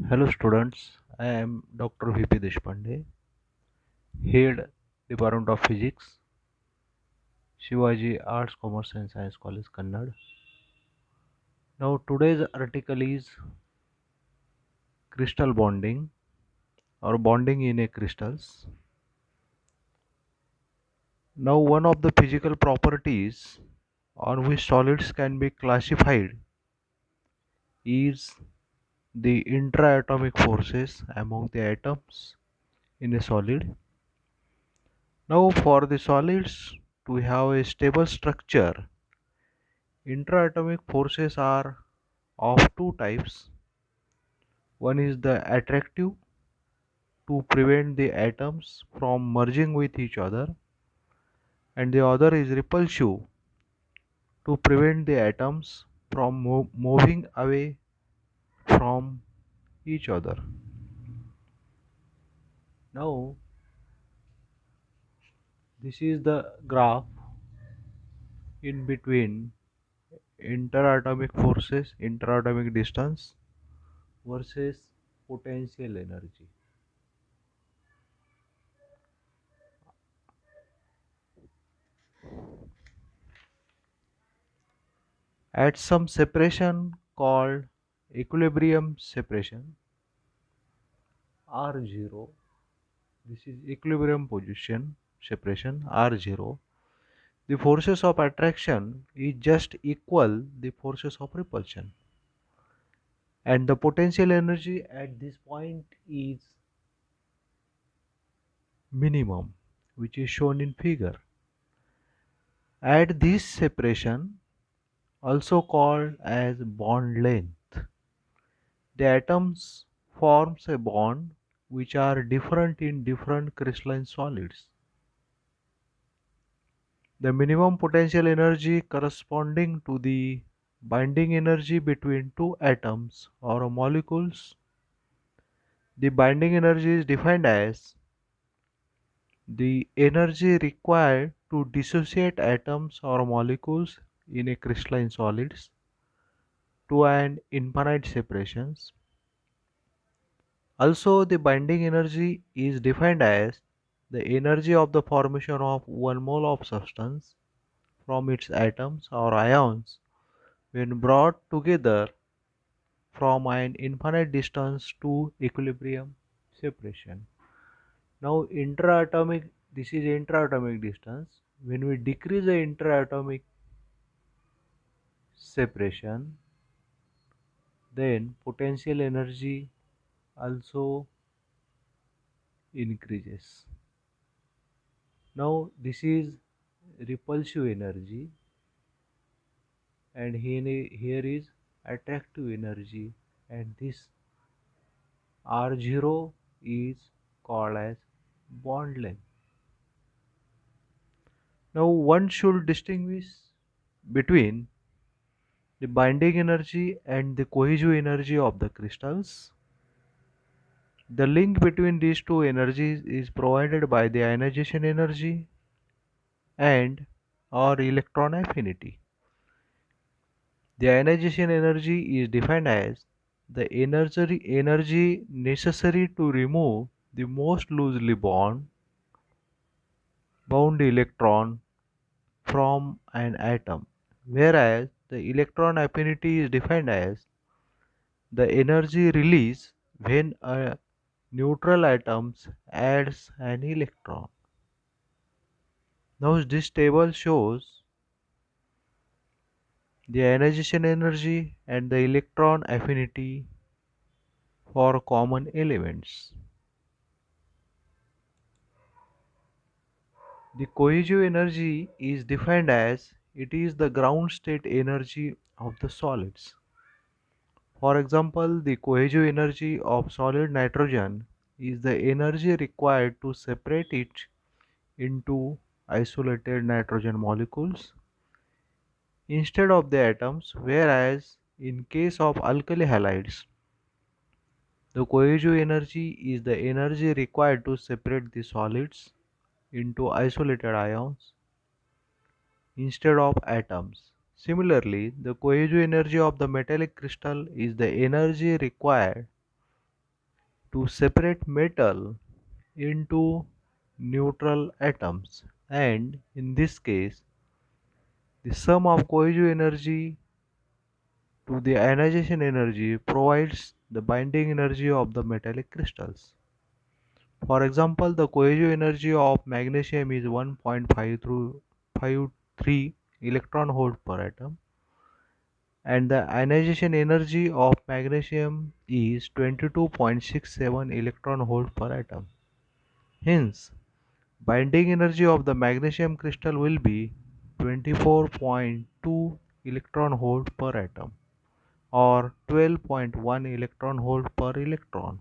Hello students, I am Dr. VP Deshpande, Head Department of Physics, Shivaji Arts, Commerce and Science College, Kannad. Now today's article is crystal bonding or bonding in a crystals. Now one of the physical properties on which solids can be classified is the intra-atomic forces among the atoms in a solid. Now for the solids to have a stable structure, intraatomic forces are of two types. One is the attractive to prevent the atoms from merging with each other, and the other is repulsive to prevent the atoms from moving away from each other. Now, this is the graph in between interatomic forces, interatomic distance versus potential energy. At some separation called equilibrium separation R0, this is equilibrium position separation R0, the forces of attraction is just equal the forces of repulsion, and the potential energy at this point is minimum, which is shown in figure. At this separation, also called as bond length, the atoms forms a bond which are different in different crystalline solids. The minimum potential energy corresponding to the binding energy between two atoms or molecules. The binding energy is defined as the energy required to dissociate atoms or molecules in a crystalline solids to an infinite separations. Also, the binding energy is defined as the energy of the formation of 1 mole of substance from its atoms or ions when brought together from an infinite distance to equilibrium separation. Now intraatomic, this is intraatomic distance. When we decrease the intraatomic separation, then potential energy also increases. Now this is repulsive energy, and here is attractive energy, and this R0 is called as bond length. Now one should distinguish between the binding energy and the cohesive energy of the crystals. The link between these two energies is provided by the ionization energy and or electron affinity. The ionization energy is defined as the energy necessary to remove the most loosely bound electron from an atom, whereas the electron affinity is defined as the energy released when a neutral atom adds an electron. Now this table shows the ionization energy and the electron affinity for common elements. The cohesive energy is defined as it is the ground state energy of the solids. For example, the cohesive energy of solid nitrogen is the energy required to separate it into isolated nitrogen molecules instead of the atoms, whereas in case of alkali halides, the cohesive energy is the energy required to separate the solids into isolated ions instead of atoms. Similarly, the cohesive energy of the metallic crystal is the energy required to separate metal into neutral atoms, and in this case the sum of cohesion energy to the ionization energy provides the binding energy of the metallic crystals. For example, the cohesion energy of magnesium is 1.5 through 53 electron volt per atom, and the ionization energy of magnesium is 22.67 electron volt per atom. Hence, binding energy of the magnesium crystal will be 24.2 electron volt per atom or 12.1 electron volt per electron.